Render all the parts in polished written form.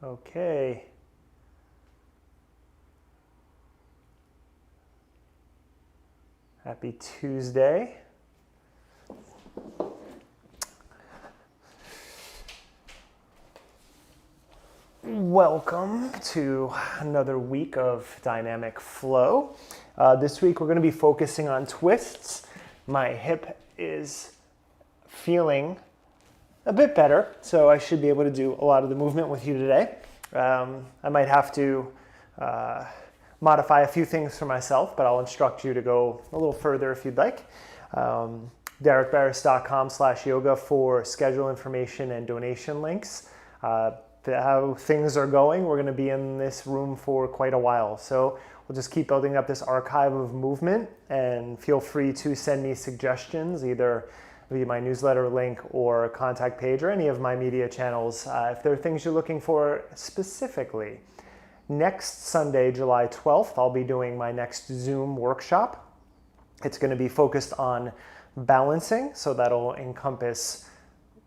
Okay. Happy Tuesday. Welcome to another week of dynamic flow. This week we're going to be focusing on twists. My hip is feeling a bit better, so I should be able to do a lot of the movement with you today. I might have to modify a few things for myself, but I'll instruct you to go a little further if you'd like. DerekBarris.com/yoga for schedule information and donation links. How things are going, we're going to be in this room for quite a while, so we'll just keep building up this archive of movement, and feel free to send me suggestions either via my newsletter link or contact page or any of my media channels if there are things you're looking for specifically. Next Sunday, July 12th, I'll be doing my next Zoom workshop. It's going to be focused on balancing, so that'll encompass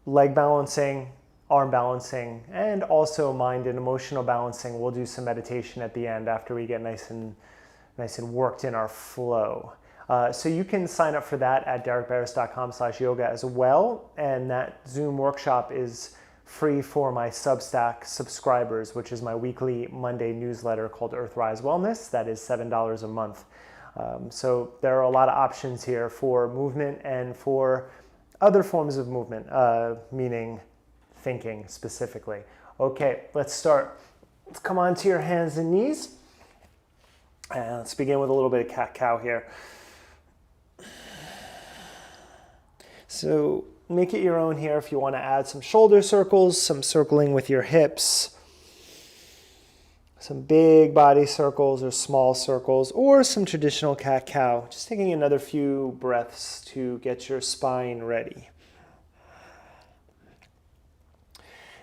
leg balancing, arm balancing, and also mind and emotional balancing. We'll do some meditation at the end after we get nice and worked in our flow. So you can sign up for that at DerekBarris.com/yoga as well, and that Zoom workshop is free for my Substack subscribers, which is my weekly Monday newsletter called EarthRise Wellness. That is $7 a month. So there are a lot of options here for movement and for other forms of movement, meaning thinking specifically. Okay, let's start. Let's come onto your hands and knees. And let's begin with a little bit of cat-cow here. So make it your own here if you want to add some shoulder circles, some circling with your hips, some big body circles or small circles, or some traditional cat-cow. Just taking another few breaths to get your spine ready.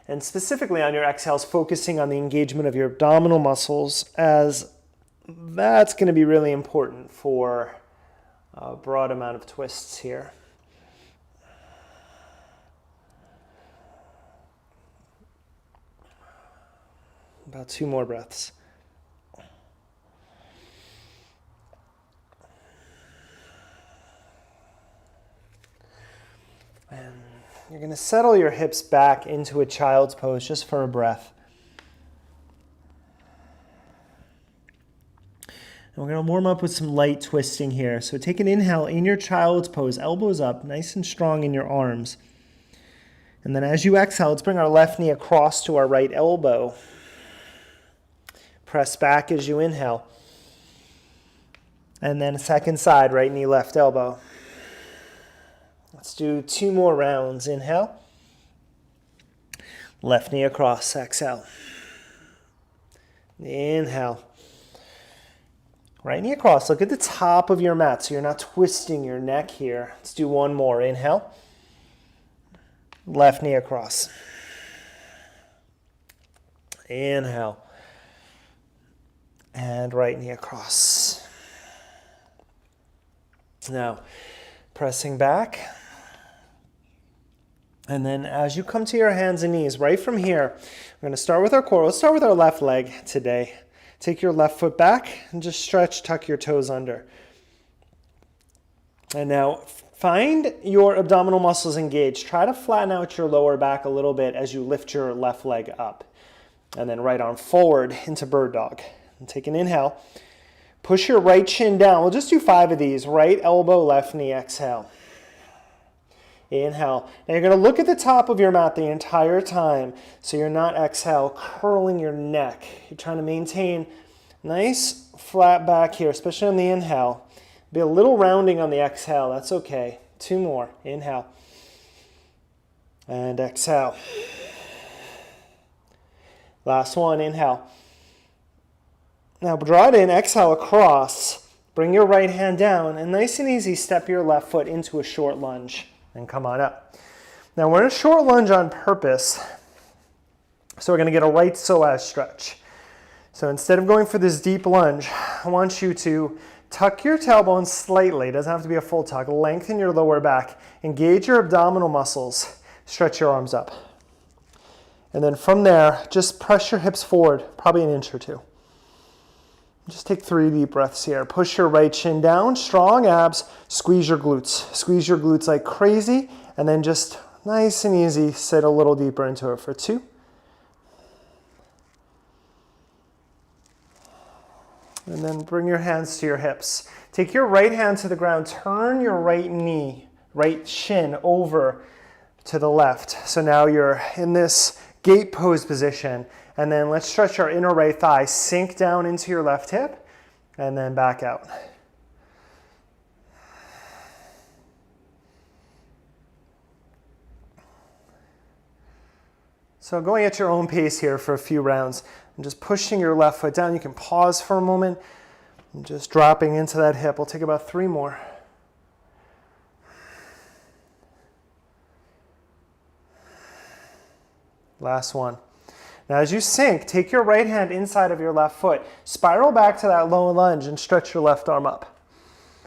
And specifically on your exhales, focusing on the engagement of your abdominal muscles, as that's going to be really important for a broad amount of twists here. About 2 more breaths. And you're going to settle your hips back into a child's pose just for a breath. And we're going to warm up with some light twisting here. So take an inhale in your child's pose, elbows up, nice and strong in your arms. And then as you exhale, let's bring our left knee across to our right elbow. Press back as you inhale. And then second side, right knee, left elbow. Let's do 2 more rounds. Inhale. Left knee across. Exhale. Inhale. Right knee across. Look at the top of your mat so you're not twisting your neck here. Let's do 1 more. Inhale. Left knee across. Inhale. And right knee across. Now, pressing back. And then as you come to your hands and knees, right from here, we're going to start with our core. Let's start with our left leg today. Take your left foot back and just stretch, tuck your toes under. And now find your abdominal muscles engaged. Try to flatten out your lower back a little bit as you lift your left leg up. And then right arm forward into bird dog. And take an inhale. Push your right shin down. We'll just do 5 of these. Right elbow, left knee, exhale. Inhale. Now you're going to look at the top of your mat the entire time so you're not, exhale, curling your neck. You're trying to maintain nice flat back here, especially on the inhale. Be a little rounding on the exhale. That's okay. 2 more. Inhale. And exhale. Last one. Inhale. Now draw it in. Exhale across. Bring your right hand down and nice and easy step your left foot into a short lunge. And come on up. Now we're in a short lunge on purpose. So we're going to get a right psoas stretch. So instead of going for this deep lunge, I want you to tuck your tailbone slightly. It doesn't have to be a full tuck. Lengthen your lower back. Engage your abdominal muscles. Stretch your arms up. And then from there, just press your hips forward, probably an inch or two. Just take 3 deep breaths here. Push your right shin down, strong abs, squeeze your glutes. Squeeze your glutes like crazy, and then just nice and easy, sit a little deeper into it for 2. And then bring your hands to your hips. Take your right hand to the ground, turn your right knee, right shin over to the left. So now you're in this gate pose position. And then let's stretch our inner right thigh, sink down into your left hip, and then back out. So going at your own pace here for a few rounds, and just pushing your left foot down. You can pause for a moment, and just dropping into that hip. We'll take about 3 more. Last one. Now as you sink, take your right hand inside of your left foot, spiral back to that low lunge and stretch your left arm up.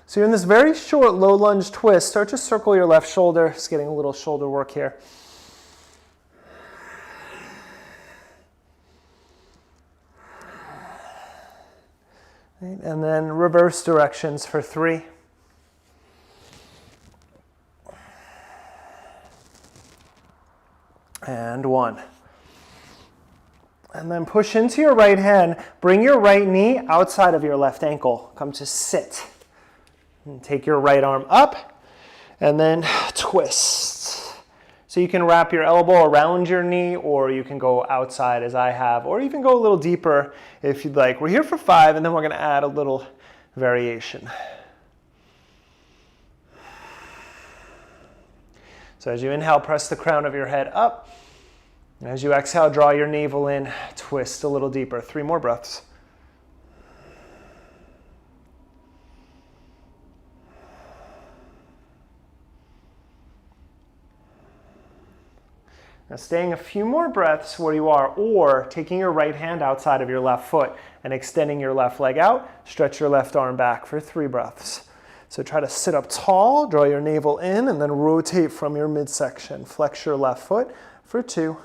So you're in this very short low lunge twist. Start to circle your left shoulder, just getting a little shoulder work here. Right, and then reverse directions for 3. And 1. And then push into your right hand. Bring your right knee outside of your left ankle. Come to sit. And take your right arm up and then twist. So you can wrap your elbow around your knee, or you can go outside as I have, or even go a little deeper if you'd like. We're here for 5, and then we're going to add a little variation. So as you inhale, press the crown of your head up. And as you exhale, draw your navel in, twist a little deeper. 3 more breaths. Now staying a few more breaths where you are, or taking your right hand outside of your left foot and extending your left leg out, stretch your left arm back for 3 breaths. So try to sit up tall, draw your navel in, and then rotate from your midsection. Flex your left foot for 2.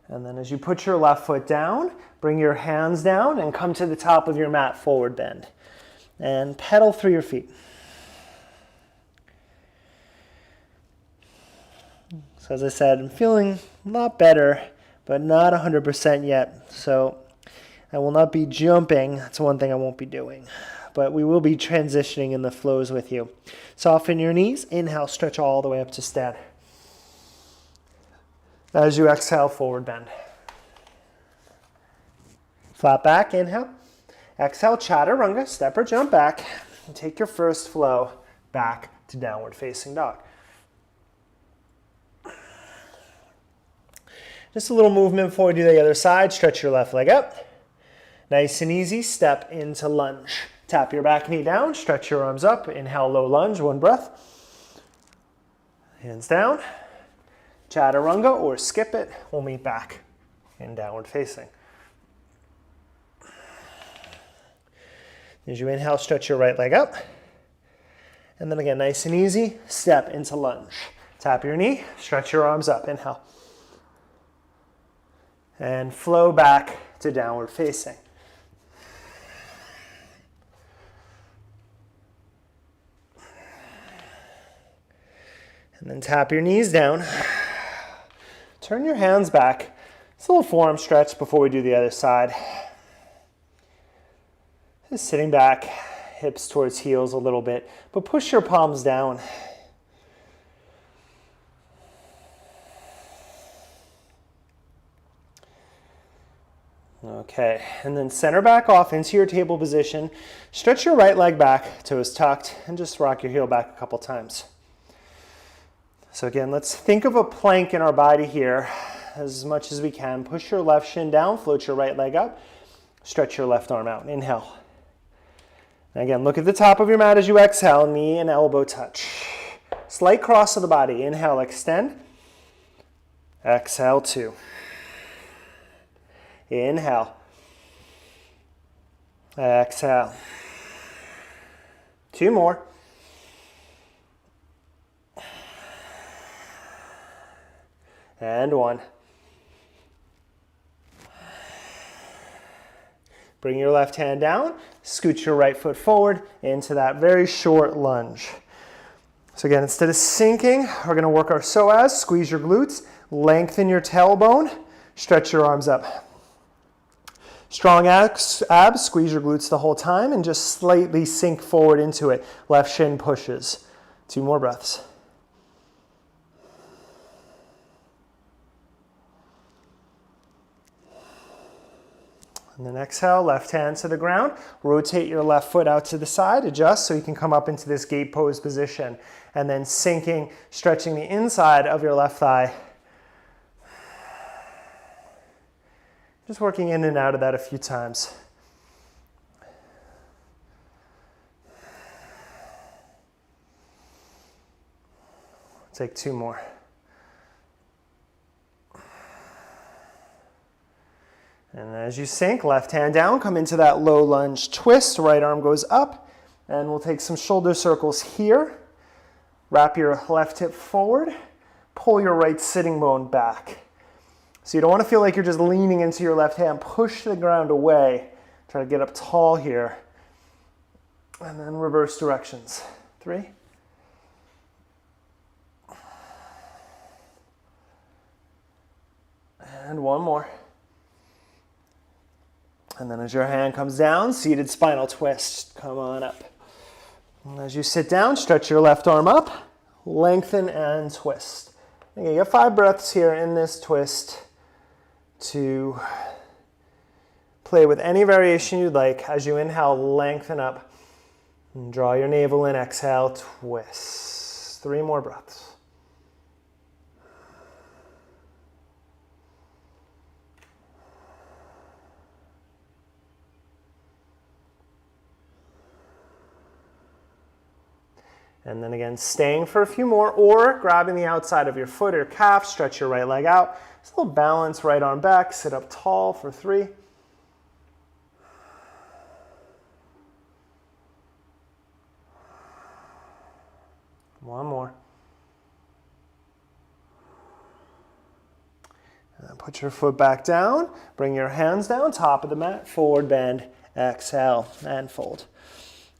And then as you put your left foot down, bring your hands down and come to the top of your mat, forward bend. And pedal through your feet. So as I said, I'm feeling a lot better, but not 100% yet. So I will not be jumping. That's one thing I won't be doing. But we will be transitioning in the flows with you. Soften your knees. Inhale, stretch all the way up to stand. As you exhale, forward bend. Flat back, inhale. Exhale, chaturanga, step or jump back. And take your first flow back to downward facing dog. Just a little movement before we do the other side. Stretch your left leg up. Nice and easy, step into lunge. Tap your back knee down, stretch your arms up. Inhale, low lunge, 1 breath. Hands down. Chaturanga or skip it. We'll meet back in downward facing. As you inhale, stretch your right leg up. And then again, nice and easy, step into lunge. Tap your knee, stretch your arms up. Inhale. And flow back to downward facing. And then tap your knees down. Turn your hands back. It's a little forearm stretch before we do the other side. Just sitting back, hips towards heels a little bit, but push your palms down. Okay, and then center back off into your table position. Stretch your right leg back, toes tucked, and just rock your heel back a couple times. So again, let's think of a plank in our body here as much as we can. Push your left shin down, float your right leg up, stretch your left arm out. Inhale. And again, look at the top of your mat as you exhale, knee and elbow touch. Slight cross of the body. Inhale, extend. Exhale, 2. Inhale. Exhale. 2 more. and 1. Bring your left hand down, scoot your right foot forward into that very short lunge. So again, instead of sinking, we're going to work our psoas, squeeze your glutes, lengthen your tailbone, stretch your arms up. Strong abs, squeeze your glutes the whole time and just slightly sink forward into it. Left shin pushes. 2 more breaths. And then exhale, left hand to the ground. Rotate your left foot out to the side. Adjust so you can come up into this gate pose position. And then sinking, stretching the inside of your left thigh. Just working in and out of that a few times. Take 2 more. And as you sink, left hand down, come into that low lunge twist. Right arm goes up. And we'll take some shoulder circles here. Wrap your left hip forward. Pull your right sitting bone back. So you don't want to feel like you're just leaning into your left hand. Push the ground away. Try to get up tall here. And then reverse directions. 3. And 1 more. And then as your hand comes down, seated spinal twist. Come on up. And as you sit down, stretch your left arm up. Lengthen and twist. Okay, you have 5 breaths here in this twist to play with any variation you'd like. As you inhale, lengthen up. And draw your navel in. Exhale, twist. 3 more breaths. And then again, staying for a few more, or grabbing the outside of your foot or calf, stretch your right leg out. Just a little balance, right arm back, sit up tall for 3. One more. And then put your foot back down, bring your hands down, top of the mat, forward bend, exhale, and fold.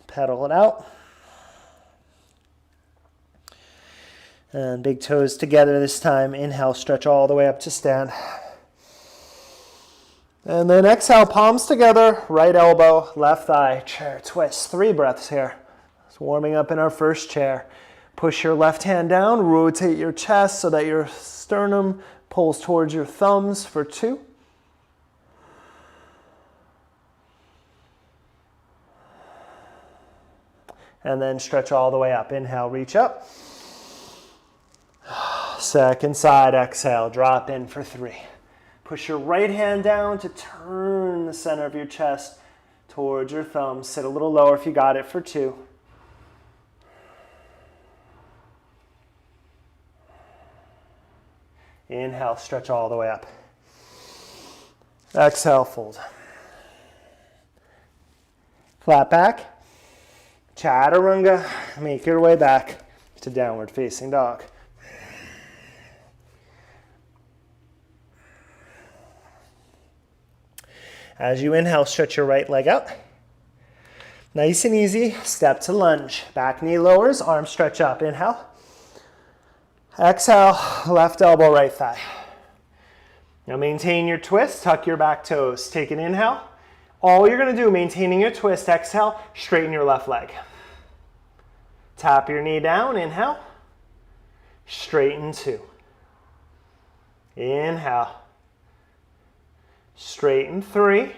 Pedal it out. And big toes together this time. Inhale, stretch all the way up to stand. And then exhale, palms together, right elbow, left thigh, chair twist. 3 breaths here. It's warming up in our first chair. Push your left hand down, rotate your chest so that your sternum pulls towards your thumbs for 2. And then stretch all the way up. Inhale, reach up. Second side, exhale, drop in for 3. Push your right hand down to turn the center of your chest towards your thumbs. Sit a little lower if you got it for 2. Inhale, stretch all the way up. Exhale, fold. Flat back. Chaturanga. Make your way back to downward facing dog. As you inhale, stretch your right leg out. Nice and easy, step to lunge. Back knee lowers, arms stretch up. Inhale. Exhale, left elbow, right thigh. Now maintain your twist, tuck your back toes. Take an inhale. All you're gonna do, maintaining your twist, exhale, straighten your left leg. Tap your knee down, inhale. Straighten 2. Inhale. Straighten 3.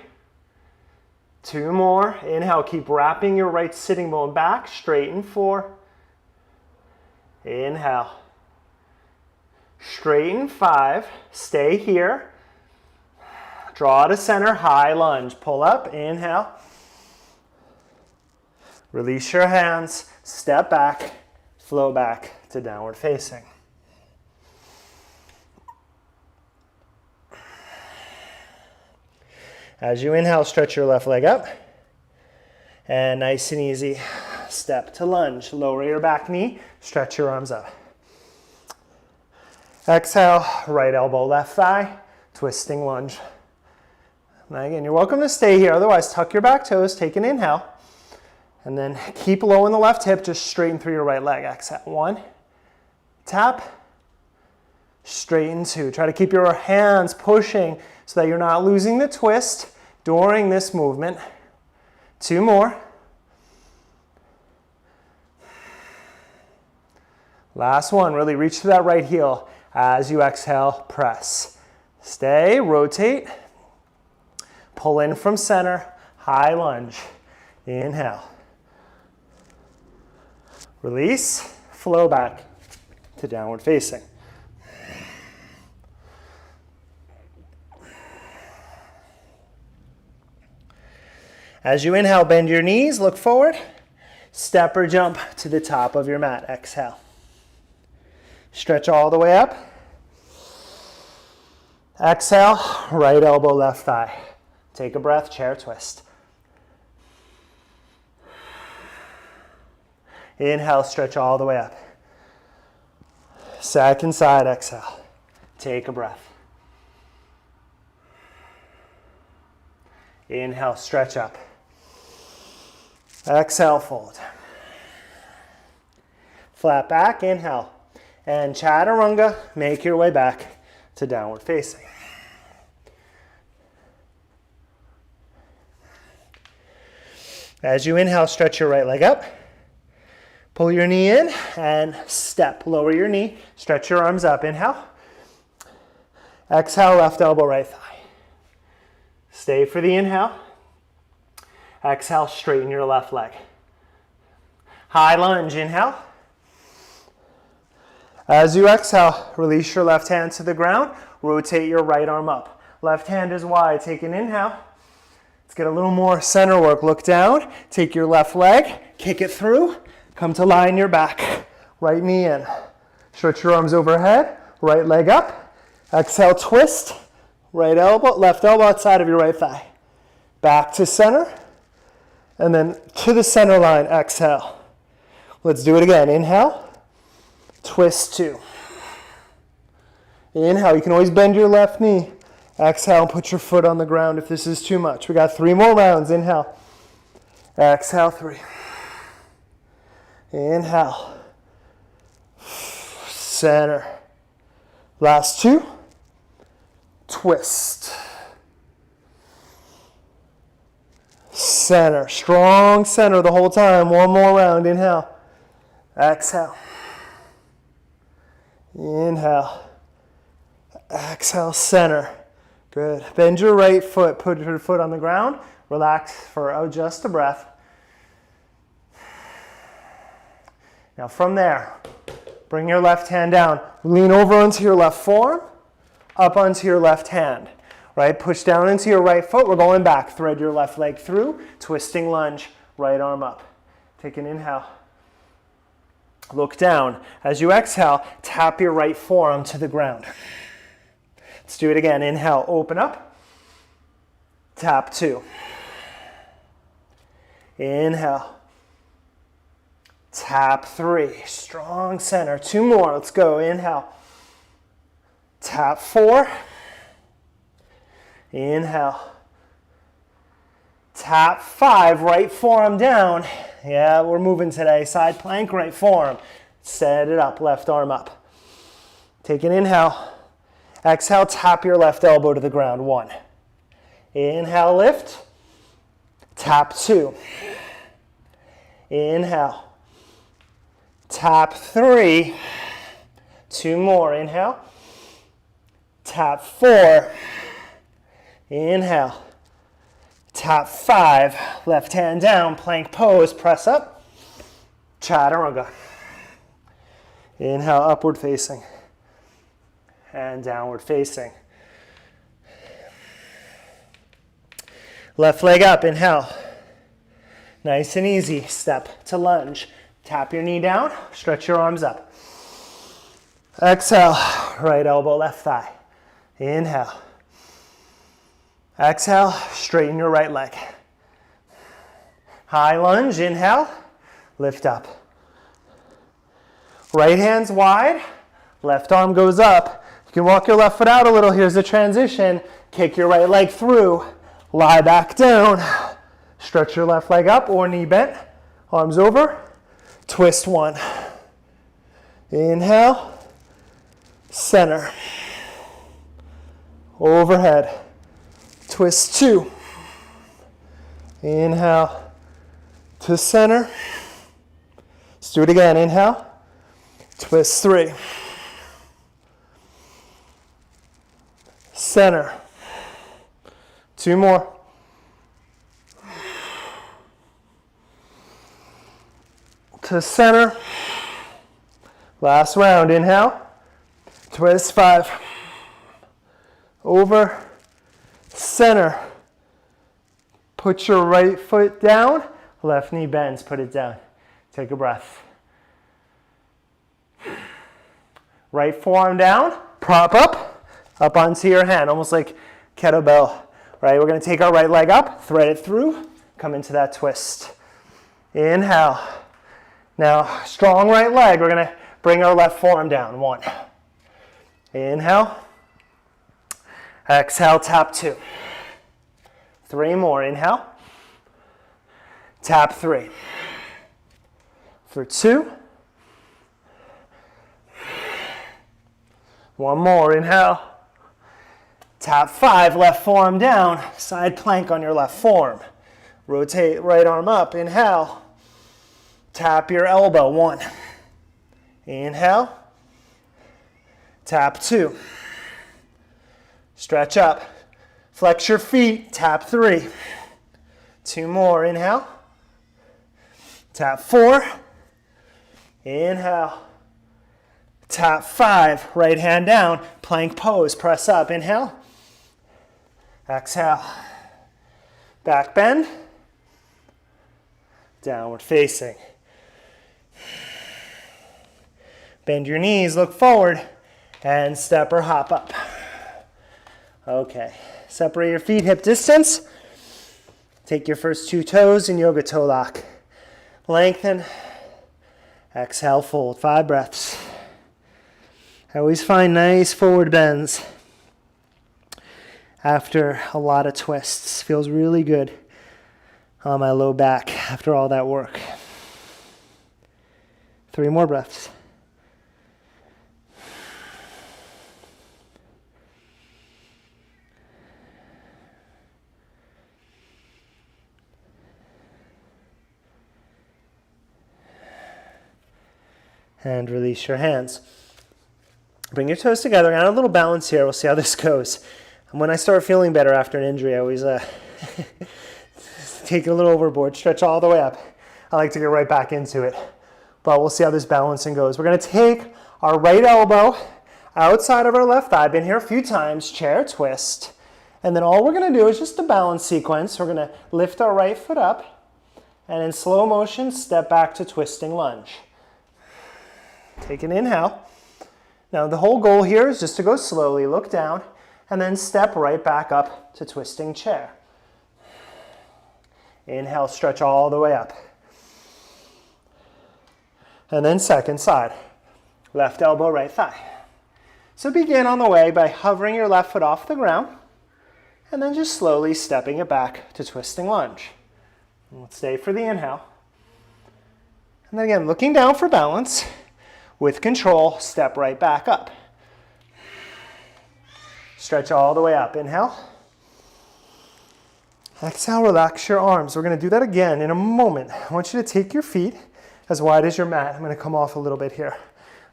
2 more. Inhale, keep wrapping your right sitting bone back. Straighten 4. Inhale. Straighten 5. Stay here. Draw to center, high lunge. Pull up, inhale. Release your hands, step back, flow back to downward facing. As you inhale, stretch your left leg up. And nice and easy, step to lunge. Lower your back knee, stretch your arms up. Exhale, right elbow, left thigh, twisting lunge. Now again, you're welcome to stay here. Otherwise, tuck your back toes, take an inhale. And then keep low in the left hip, just straighten through your right leg. Exhale, 1, tap, straighten 2. Try to keep your hands pushing so that you're not losing the twist during this movement. 2 more. Last one, really reach to that right heel. As you exhale, press. Stay, rotate, pull in from center, high lunge. Inhale. Release, flow back to downward facing. As you inhale, bend your knees, look forward. Step or jump to the top of your mat. Exhale. Stretch all the way up. Exhale, right elbow, left thigh. Take a breath, chair twist. Inhale, stretch all the way up. Second side, exhale. Take a breath. Inhale, stretch up. Exhale, fold. Flat back, inhale. And chaturanga, make your way back to downward facing. As you inhale, stretch your right leg up. Pull your knee in and step. Lower your knee, stretch your arms up. Inhale. Exhale, left elbow, right thigh. Stay for the inhale. Exhale, straighten your left leg. High lunge, inhale. As you exhale, release your left hand to the ground. Rotate your right arm up. Left hand is wide. Take an inhale. Let's get a little more center work. Look down. Take your left leg. Kick it through. Come to lie in your back. Right knee in. Stretch your arms overhead. Right leg up. Exhale, twist. Right elbow, left elbow outside of your right thigh. Back to center. And then to the center line. Exhale. Let's do it again. Inhale. Twist 2. Inhale. You can always bend your left knee. Exhale and put your foot on the ground if this is too much. We got 3 more rounds. Inhale. Exhale, 3. Inhale. Center. Last 2. Twist. Center. Strong center the whole time. 1 more round. Inhale. Exhale. Inhale. Exhale, center. Good. Bend your right foot. Put your foot on the ground. Relax for just a breath. Now from there, bring your left hand down. Lean over onto your left forearm, up onto your left hand. Right? Push down into your right foot. We're going back. Thread your left leg through. Twisting lunge. Right arm up. Take an inhale. Look down. As you exhale, tap your right forearm to the ground. Let's do it again. Inhale, open up. Tap 2. Inhale. Tap 3. Strong center. 2 more. Let's go. Inhale. Tap 4. Inhale. Tap 5. Right forearm down. Yeah, we're moving today. Side plank, right forearm. Set it up. Left arm up. Take an inhale. Exhale, tap your left elbow to the ground. 1. Inhale, lift. Tap 2. Inhale. Tap 3. 2 more. Inhale. Tap 4. Inhale. Tap 5. Left hand down. Plank pose. Press up. Chaturanga. Inhale, upward facing. And downward facing. Left leg up. Inhale. Nice and easy. Step to lunge. Tap your knee down, stretch your arms up. Exhale, right elbow, left thigh. Inhale. Exhale, straighten your right leg. High lunge, inhale, lift up. Right hand's wide, Left arm goes up. You can walk your left foot out a little. Here's the transition. Kick your right leg through. Lie back down. Stretch your left leg up or knee bent. Arms over. Twist one. Inhale. Center. Overhead. Twist two. Inhale to center. Let's do it again. Inhale. Twist three. Center. Two more. To center. Last round. Inhale. Twist five. Over. Center. Put your right foot down. Left knee bends. Put it down. Take a breath. Right forearm down. Prop up. Up onto your hand. Almost like kettlebell. Right? We're going to take our right leg up. Thread it through. Come into that twist. Inhale. Now, strong right leg. We're going to bring our left forearm down. One. Inhale. Exhale, tap two. Three more. Inhale. Tap three. For two. One more. Inhale. Tap five. Left forearm down. Side plank on your left forearm. Rotate right arm up. Inhale. Tap your elbow. One. Inhale. Tap two. Stretch up. Flex your feet. Tap three. Two more. Inhale. Tap four. Inhale. Tap five. Right hand down. Plank pose. Press up. Inhale. Exhale. Back bend. Downward facing. Bend your knees. Look forward. And step or hop up. Okay. Separate your feet hip distance. Take your first two toes in yoga toe lock. Lengthen. Exhale, fold. 5 breaths. I always find nice forward bends after a lot of twists. Feels really good on my low back after all that work. 3 more breaths. And release your hands. Bring your toes together. Add a little balance here. We'll see how this goes. And when I start feeling better after an injury, I always take it a little overboard. Stretch all the way up. I like to get right back into it. But we'll see how this balancing goes. We're going to take our right elbow outside of our left thigh. Been here a few times. Chair twist. And then all we're going to do is just a balance sequence. We're going to lift our right foot up. And in slow motion, step back to twisting lunge. Take an inhale. Now the whole goal here is just to go slowly, look down, and then step right back up to twisting chair. Inhale, stretch all the way up. And then second side. Left elbow, right thigh. So begin on the way by hovering your left foot off the ground, and then just slowly stepping it back to twisting lunge. And let's stay for the inhale. And then again, looking down for balance. With control, step right back up. Stretch all the way up. Inhale. Exhale, relax your arms. We're going to do that again in a moment. I want you to take your feet as wide as your mat. I'm going to come off a little bit here.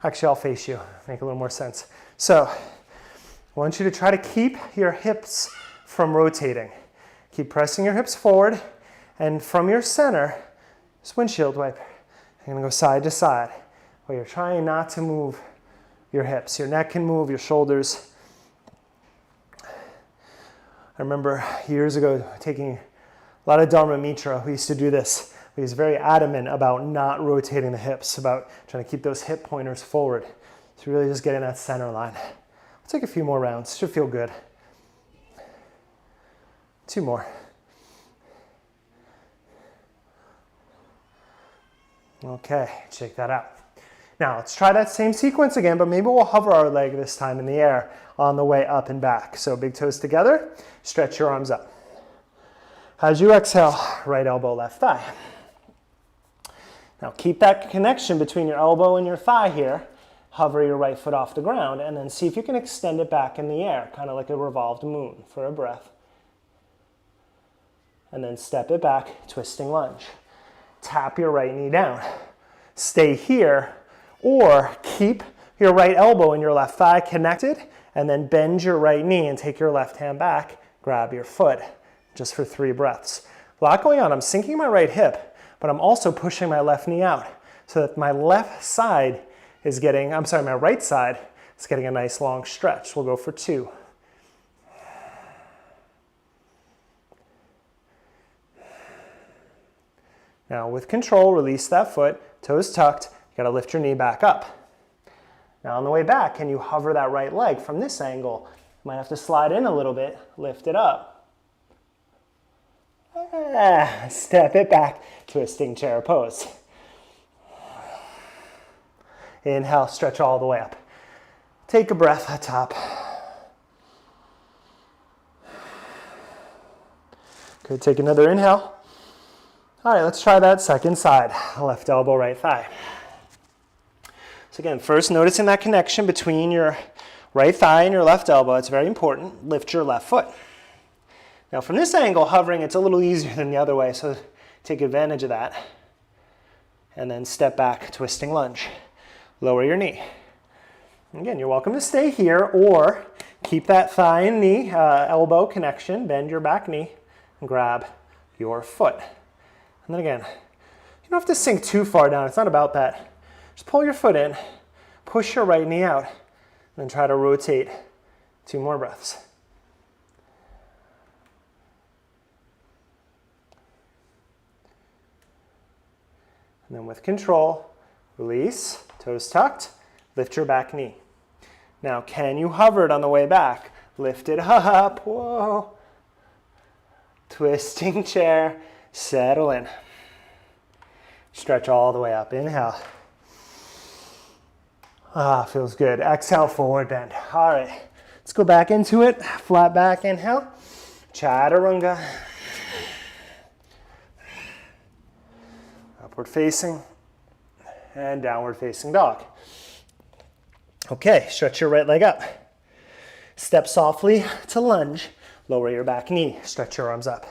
Actually, I'll face you. Make a little more sense. So, I want you to try to keep your hips from rotating. Keep pressing your hips forward. And from your center, just windshield wiper. You're going to go side to side. But you're trying not to move your hips. Your neck can move, your shoulders. I remember years ago taking a lot of Dharma Mitra. We used to do this. He was very adamant about not rotating the hips, about trying to keep those hip pointers forward. So really just getting that center line. We'll take a few more rounds. Should feel good. 2 more. Okay, check that out. Now let's try that same sequence again, but maybe we'll hover our leg this time in the air on the way up and back. So big toes together, stretch your arms up. As you exhale, right elbow, left thigh. Now keep that connection between your elbow and your thigh here. Hover your right foot off the ground and then see if you can extend it back in the air, kind of like a revolved moon for a breath. And then step it back, twisting lunge. Tap your right knee down. Stay here, or keep your right elbow and your left thigh connected, and then bend your right knee and take your left hand back, grab your foot, just for 3 breaths. A lot going on. I'm sinking my right hip, but I'm also pushing my left knee out so that my left side is getting, my right side is getting a nice long stretch. We'll go for 2. Now with control, release that foot, toes tucked, you gotta lift your knee back up. Now on the way back, can you hover that right leg from this angle? You might have to slide in a little bit, lift it up. Step it back, twisting chair pose. Inhale, stretch all the way up. Take a breath at top. Good, take another inhale. All right, let's try that second side. Left elbow, right thigh. So again, first noticing that connection between your right thigh and your left elbow. It's very important. Lift your left foot. Now from this angle, hovering, it's a little easier than the other way, so take advantage of that. And then step back, twisting lunge. Lower your knee. Again, you're welcome to stay here or keep that thigh and knee, elbow connection, bend your back knee, and grab your foot. And then again, you don't have to sink too far down. It's not about that. Just pull your foot in, push your right knee out, and then try to rotate. 2 more breaths. And then with control, release, toes tucked, lift your back knee. Now, can you hover it on the way back? Lift it up, whoa. Twisting chair, settle in. Stretch all the way up, inhale. Feels good. Exhale, forward bend. All right, let's go back into it. Flat back, inhale. Chaturanga. Upward facing and downward facing dog. Okay, stretch your right leg up. Step softly to lunge. Lower your back knee. Stretch your arms up.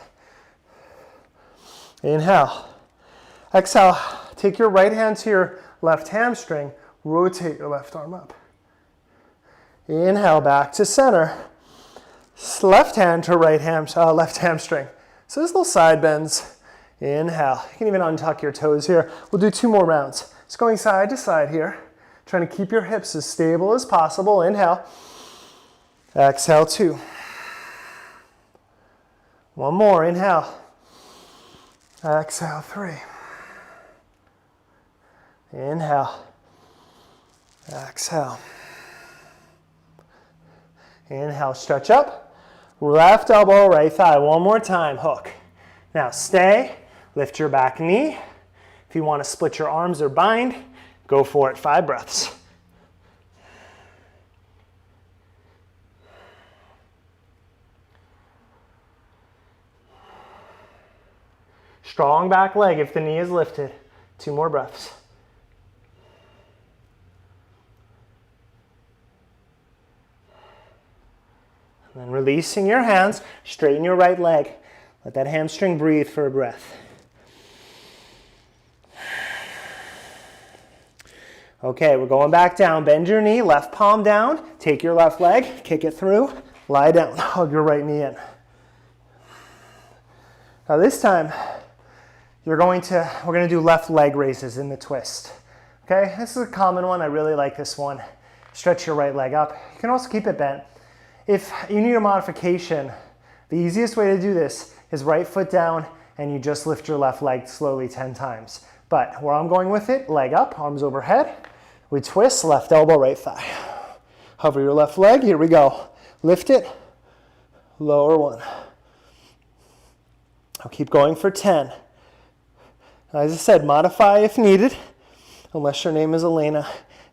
Inhale. Exhale. Take your right hand to your left hamstring. Rotate your left arm up. Inhale, back to center. Left hand to left hamstring. So there's little side bends. Inhale. You can even untuck your toes here. We'll do 2 more rounds. Just going side to side here. Trying to keep your hips as stable as possible. Inhale. Exhale, 2. 1 more. Inhale. Exhale, 3. Inhale. Exhale. Inhale, stretch up. Left elbow, right thigh. 1 more time, hook. Now stay, lift your back knee. If you want to split your arms or bind, go for it. 5 breaths. Strong back leg if the knee is lifted. 2 more breaths. And then releasing your hands, straighten your right leg. Let that hamstring breathe for a breath. Okay, we're going back down. Bend your knee, left palm down. Take your left leg, kick it through. Lie down, hug your right knee in. Now this time, we're going to do left leg raises in the twist. Okay, this is a common one. I really like this one. Stretch your right leg up. You can also keep it bent. If you need a modification, the easiest way to do this is right foot down and you just lift your left leg slowly 10 times. But where I'm going with it, leg up, arms overhead. We twist, left elbow, right thigh. Hover your left leg, here we go. Lift it, lower 1. I'll keep going for 10. As I said, modify if needed. unless your name is Elena,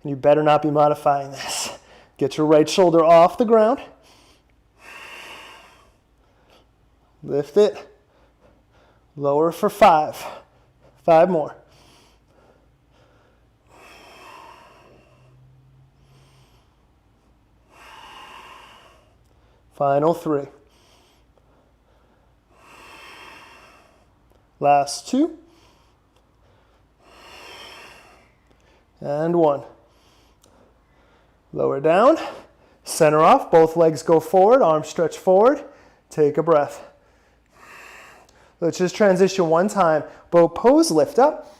and you better not be modifying this. Get your right shoulder off the ground. Lift it. Lower for 5. 5 more. Final 3. Last 2. And 1. Lower down. Center off. Both legs go forward. Arms stretch forward. Take a breath. Let's just transition one time. Boat pose, lift up.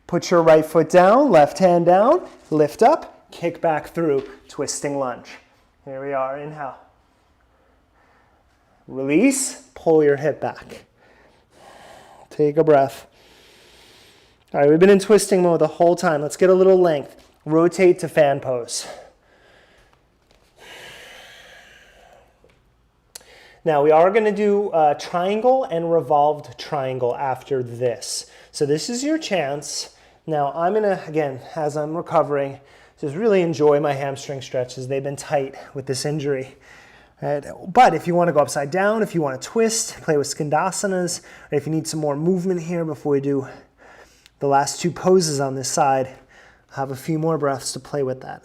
Put your right foot down, left hand down, lift up, kick back through, twisting lunge. Here we are, inhale. Release, pull your hip back. Take a breath. All right, we've been in twisting mode the whole time. Let's get a little length. Rotate to fan pose. Now we are going to do triangle and revolved triangle after this. So this is your chance. Now I'm going to, again, as I'm recovering, just really enjoy my hamstring stretches. They've been tight with this injury. Right? But if you want to go upside down, if you want to twist, play with skandasanas, or if you need some more movement here before we do the last 2 poses on this side, I'll have a few more breaths to play with that.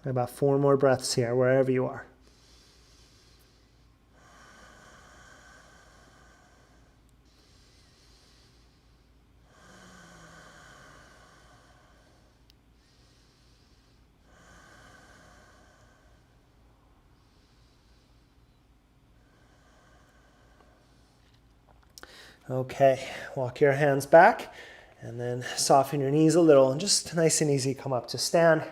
About 4 more breaths here, wherever you are. Okay, walk your hands back and then soften your knees a little and just nice and easy come up to stand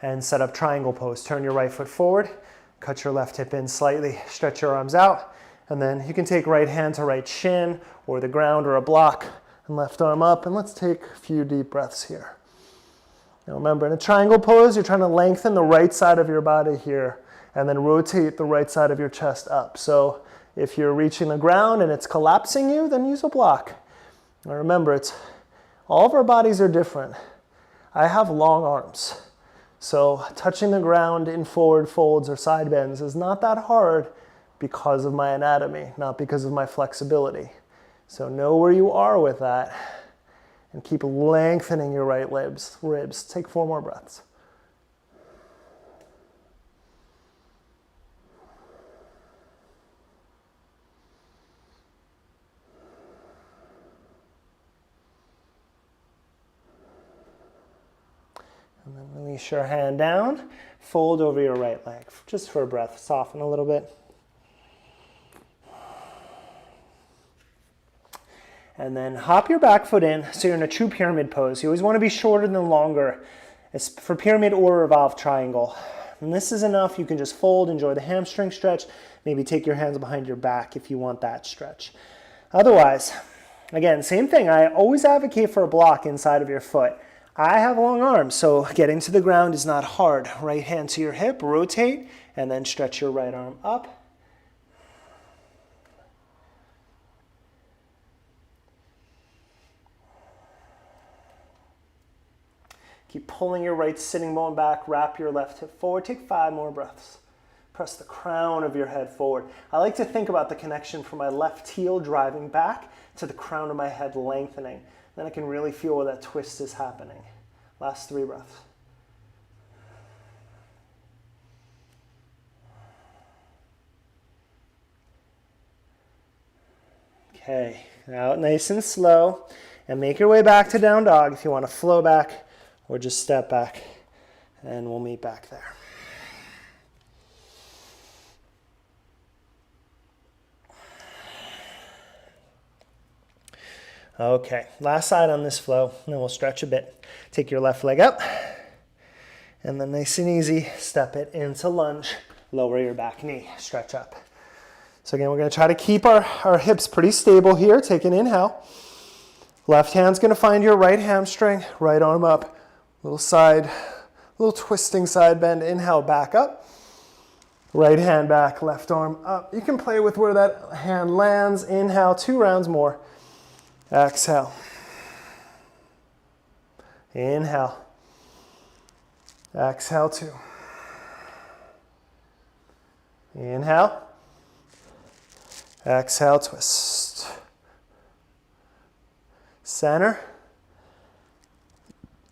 and set up triangle pose. Turn your right foot forward, cut your left hip in slightly, stretch your arms out, and then you can take right hand to right shin or the ground or a block and left arm up, and let's take a few deep breaths here. Now remember, in a triangle pose, you're trying to lengthen the right side of your body here and then rotate the right side of your chest up. So if you're reaching the ground and it's collapsing you, then use a block. Now remember, all of our bodies are different. I have long arms, so touching the ground in forward folds or side bends is not that hard because of my anatomy, not because of my flexibility. So know where you are with that and keep lengthening your right ribs. Take 4 more breaths. And then release your hand down, fold over your right leg, just for a breath. Soften a little bit. And then hop your back foot in, so you're in a true pyramid pose. You always want to be shorter than longer. It's for pyramid or revolved triangle. And this is enough. You can just fold, enjoy the hamstring stretch. Maybe take your hands behind your back if you want that stretch. Otherwise, again, same thing. I always advocate for a block inside of your foot. I have long arms, so getting to the ground is not hard. Right hand to your hip, rotate, and then stretch your right arm up. Keep pulling your right sitting bone back, wrap your left hip forward. Take 5 more breaths. Press the crown of your head forward. I like to think about the connection from my left heel driving back to the crown of my head lengthening. Then I can really feel where that twist is happening. Last 3 breaths. Okay, out nice and slow. And make your way back to down dog if you want to flow back or just step back. And we'll meet back there. Okay, last side on this flow, and then we'll stretch a bit. Take your left leg up, and then nice and easy, step it into lunge. Lower your back knee, stretch up. So again, we're going to try to keep our hips pretty stable here. Take an inhale. Left hand's going to find your right hamstring, right arm up. Little twisting side bend. Inhale, back up. Right hand back, left arm up. You can play with where that hand lands. Inhale, 2 rounds more. Exhale. Inhale. Exhale, 2. Inhale. Exhale, twist. Center.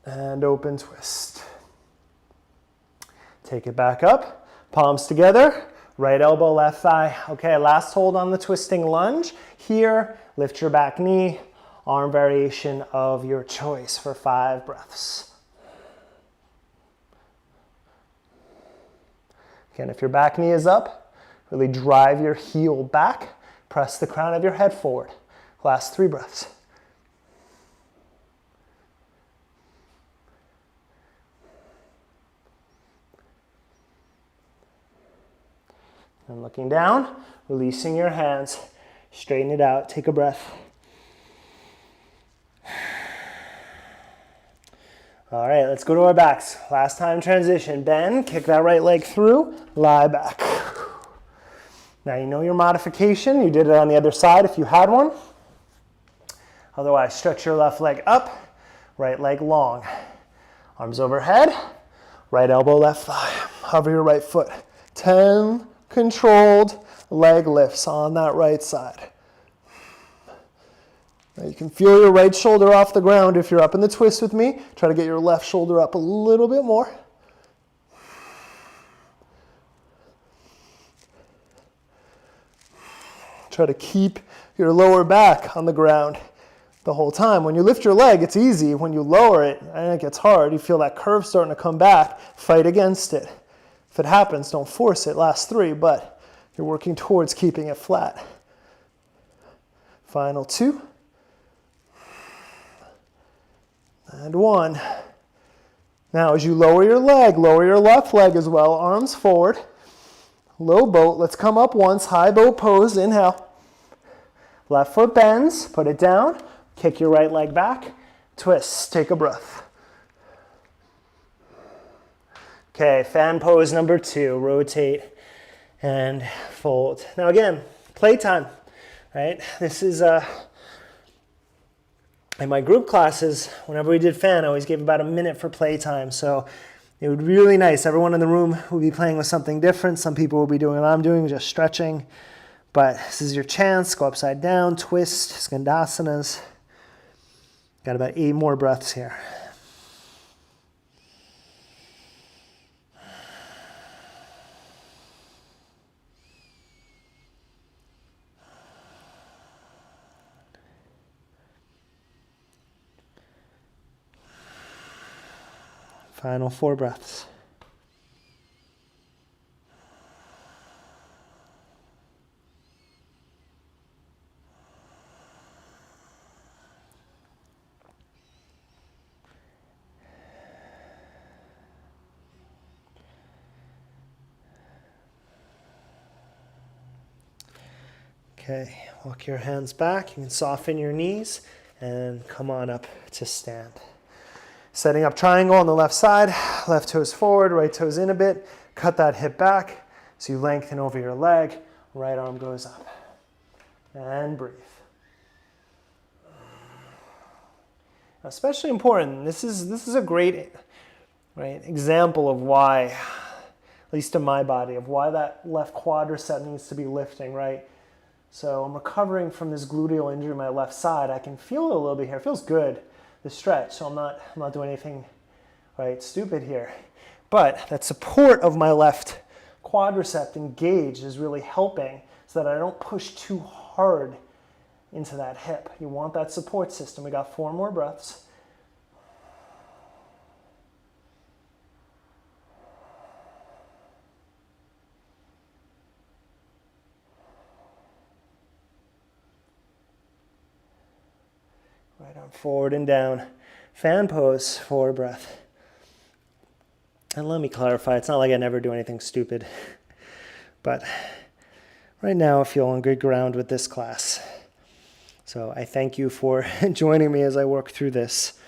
And open twist. Take it back up. Palms together, right elbow, left thigh. Okay, last hold on the twisting lunge. Here, lift your back knee, arm variation of your choice for 5 breaths. Again, if your back knee is up, really drive your heel back, press the crown of your head forward. Last 3 breaths. And looking down, releasing your hands, straighten it out, take a breath. All right, let's go to our backs. Last time transition, bend, kick that right leg through, lie back. Now you know your modification, you did it on the other side if you had one. Otherwise, stretch your left leg up, right leg long. Arms overhead, right elbow, left thigh. Hover your right foot. 10 controlled leg lifts on that right side. Now you can feel your right shoulder off the ground if you're up in the twist with me. Try to get your left shoulder up a little bit more. Try to keep your lower back on the ground the whole time. When you lift your leg, it's easy. When you lower it, and it gets hard, you feel that curve starting to come back. Fight against it. If it happens, don't force it. Last 3, but you're working towards keeping it flat. Final 2. And 1. Now as you lower your leg, lower your left leg as well. Arms forward. Low boat. Let's come up once. High boat pose. Inhale. Left foot bends. Put it down. Kick your right leg back. Twist. Take a breath. Okay, fan pose number 2. Rotate and fold. Now again, playtime, right? This is in my group classes, whenever we did fan, I always gave about a minute for playtime. So it would be really nice. Everyone in the room will be playing with something different. Some people will be doing what I'm doing, just stretching. But this is your chance. Go upside down, twist, Skandasanas. Got about 8 more breaths here. Final 4 breaths. Okay, walk your hands back. You can soften your knees and come on up to stand. Setting up triangle on the left side, left toes forward, right toes in a bit. Cut that hip back so you lengthen over your leg. Right arm goes up. And breathe. Especially important, this is a great example of why, at least in my body, of why that left quadricep needs to be lifting, right? So I'm recovering from this gluteal injury on my left side. I can feel it a little bit here. It feels good, the stretch, so I'm not doing anything stupid here. But that support of my left quadricep engaged is really helping so that I don't push too hard into that hip. You want that support system. We got 4 more breaths. Right arm forward and down. Fan pose, forward breath. And let me clarify, it's not like I never do anything stupid. But right now I feel on good ground with this class. So I thank you for joining me as I work through this.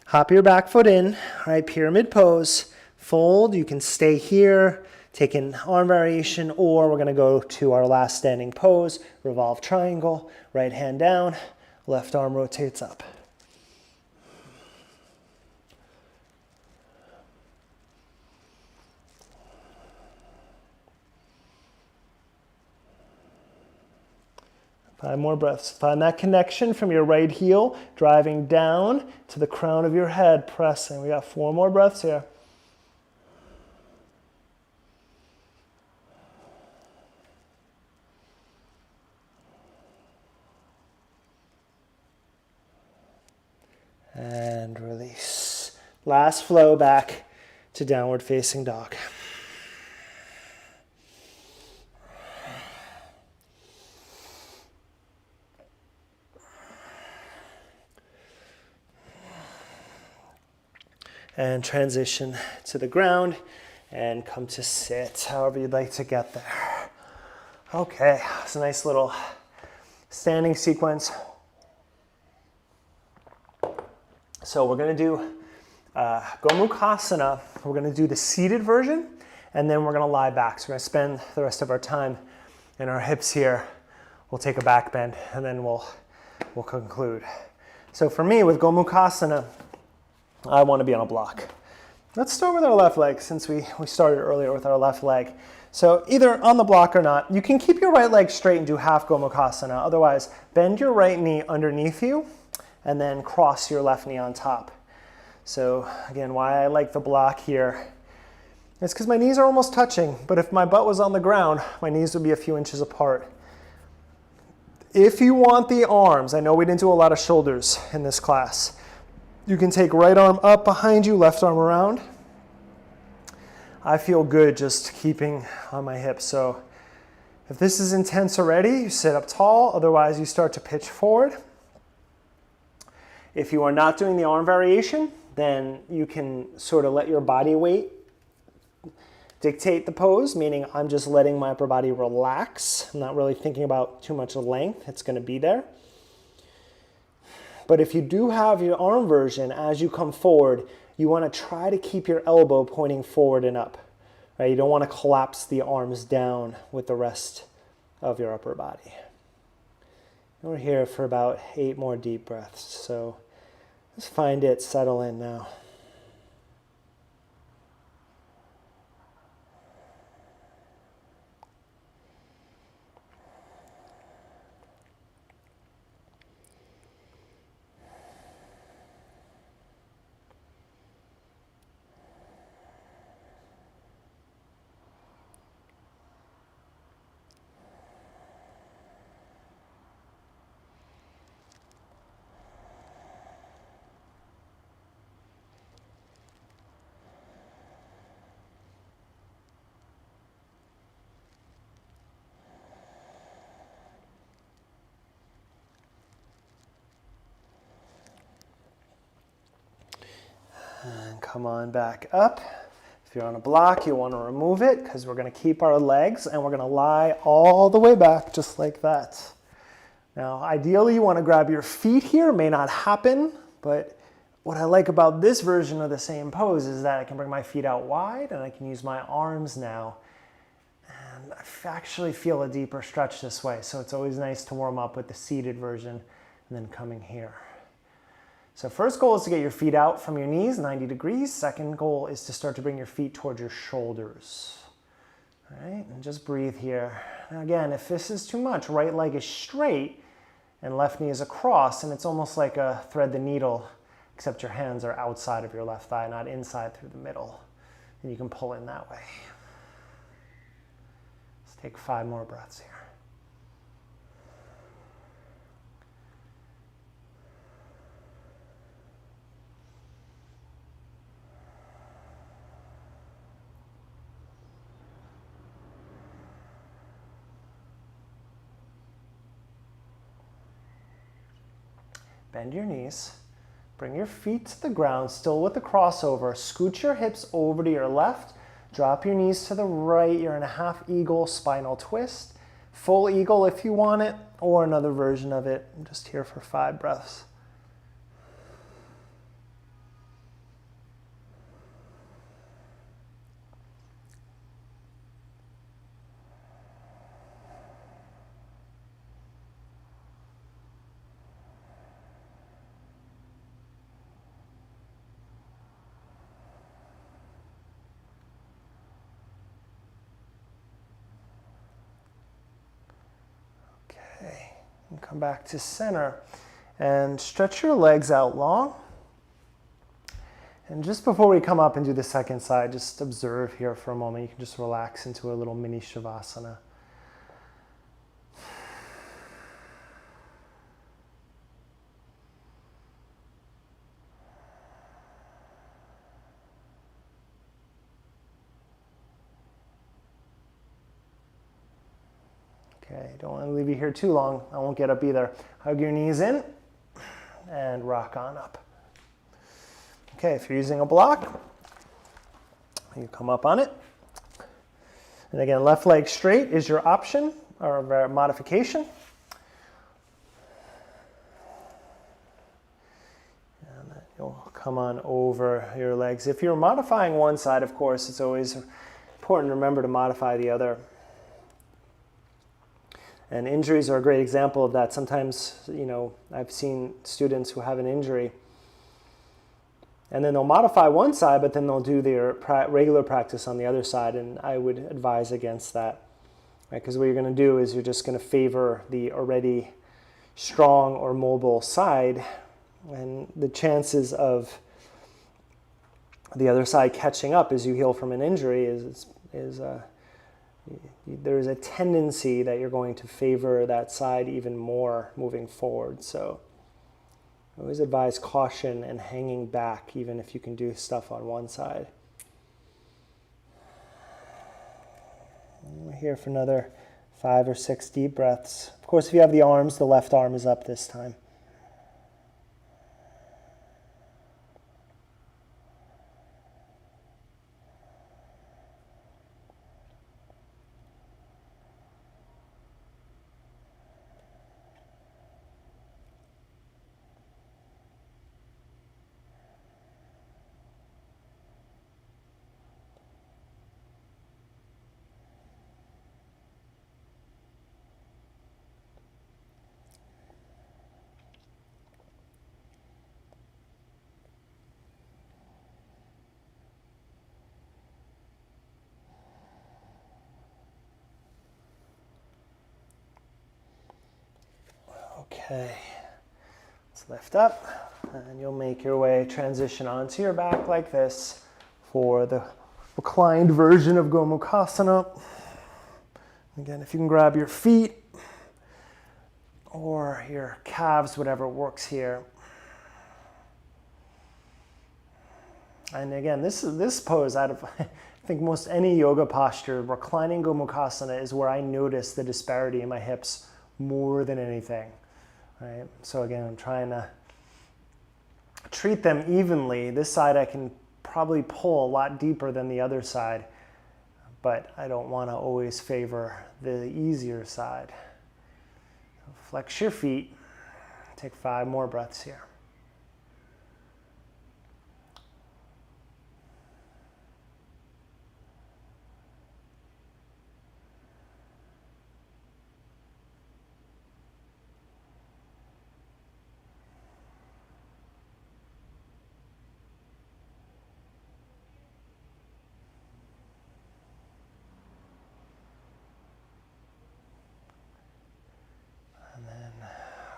Hop your back foot in, all right, pyramid pose. Fold, you can stay here. take an arm variation, or we're going to go to our last standing pose, revolve triangle, right hand down, left arm rotates up. Five more breaths. Find that connection from your right heel, driving down to the crown of your head, pressing. We got 4 more breaths here. And release. Last flow back to downward facing dog. And transition to the ground and come to sit, however you'd like to get there. Okay, it's a nice little standing sequence. So we're going to do Gomukhasana. We're going to do the seated version, and then we're going to lie back. So we're going to spend the rest of our time in our hips here. We'll take a back bend, and then we'll conclude. So for me, with Gomukhasana, I want to be on a block. Let's start with our left leg, since we started earlier with our left leg. So either on the block or not, you can keep your right leg straight and do half Gomukhasana. Otherwise, bend your right knee underneath you and then cross your left knee on top. So again, why I like the block here is because my knees are almost touching, but if my butt was on the ground, my knees would be a few inches apart. If you want the arms, I know we didn't do a lot of shoulders in this class. You can take right arm up behind you, left arm around. I feel good just keeping on my hips. So if this is intense already, you sit up tall. Otherwise, you start to pitch forward. If you are not doing the arm variation, then you can sort of let your body weight dictate the pose, meaning I'm just letting my upper body relax. I'm not really thinking about too much length. It's going to be there. But if you do have your arm version, as you come forward, you want to try to keep your elbow pointing forward and up. Right? You don't want to collapse the arms down with the rest of your upper body. We're here for about 8 more deep breaths. So just find it settle in now. And come on back up. If you're on a block, you want to remove it because we're going to keep our legs and we're going to lie all the way back just like that. Now, ideally, you want to grab your feet here. It may not happen, but what I like about this version of the same pose is that I can bring my feet out wide and I can use my arms now. And I actually feel a deeper stretch this way. So it's always nice to warm up with the seated version and then coming here. So first goal is to get your feet out from your knees, 90 degrees. Second goal is to start to bring your feet towards your shoulders. All right, and just breathe here. Now again, if this is too much, right leg is straight and left knee is across, and it's almost like a thread the needle, except your hands are outside of your left thigh, not inside through the middle. And you can pull in that way. Let's take 5 more breaths here. Bend your knees, bring your feet to the ground, still with the crossover. Scoot your hips over to your left, drop your knees to the right. You're in a half eagle spinal twist. Full eagle if you want it, or another version of it. I'm just here for 5 breaths. And come back to center. And stretch your legs out long. And just before we come up and do the second side, just observe here for a moment. You can just relax into a little mini Shavasana. Okay, don't want to leave you here too long. I won't get up either. Hug your knees in and rock on up. Okay, if you're using a block, you come up on it. And again, left leg straight is your option or modification. And then you'll come on over your legs. If you're modifying one side, of course, it's always important to remember to modify the other. And injuries are a great example of that. Sometimes, you know, I've seen students who have an injury and then they'll modify one side, but then they'll do their regular practice on the other side, and I would advise against that. Right? Because what you're going to do is you're just going to favor the already strong or mobile side, and the chances of the other side catching up as you heal from an injury there's a tendency that you're going to favor that side even more moving forward. So I always advise caution and hanging back, even if you can do stuff on one side. And we're here for another 5 or 6 deep breaths. Of course, if you have the arms, the left arm is up this time. Okay, let's lift up, and you'll make your way, transition onto your back like this for the reclined version of Gomukhasana. Again, if you can grab your feet or your calves, whatever works here. And again, this pose, out of I think most any yoga posture, reclining Gomukhasana is where I notice the disparity in my hips more than anything. Right? So again, I'm trying to treat them evenly. This side I can probably pull a lot deeper than the other side, but I don't want to always favor the easier side. So flex your feet. Take 5 more breaths here.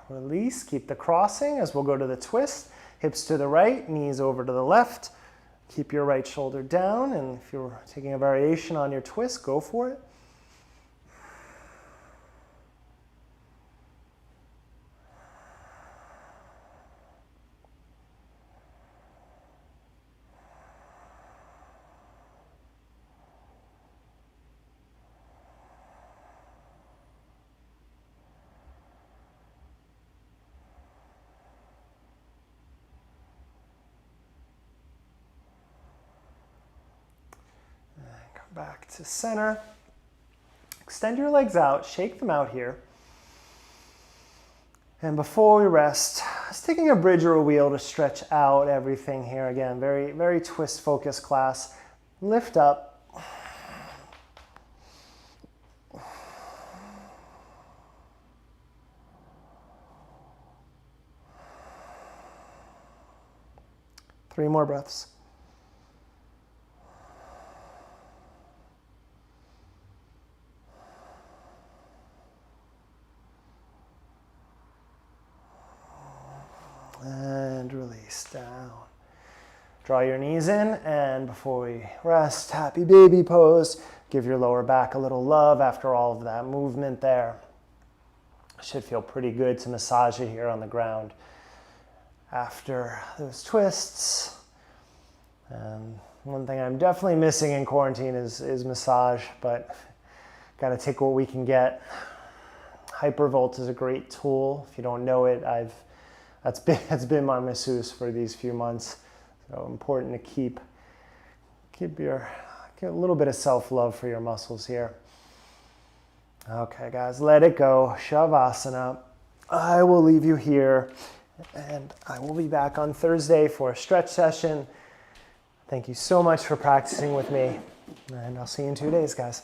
Release, keep the crossing as we'll go to the twist. Hips to the right, knees over to the left. Keep your right shoulder down, and if you're taking a variation on your twist, go for it. Back to center. Extend your legs out, shake them out here. And before we rest, just taking a bridge or a wheel to stretch out everything here. Again, very, very twist focused class. Lift up. Three more breaths. And release down. Draw your knees in, and before we rest, happy baby pose. Give your lower back a little love after all of that movement there. Should feel pretty good to massage it here on the ground after those twists. And one thing I'm definitely missing in quarantine is massage, but gotta take what we can get. Hypervolt is a great tool. If you don't know it, that's been my masseuse for these few months. So important to keep a little bit of self-love for your muscles here. Okay, guys, let it go. Shavasana. I will leave you here, and I will be back on Thursday for a stretch session. Thank you so much for practicing with me, and I'll see you in 2 days, guys.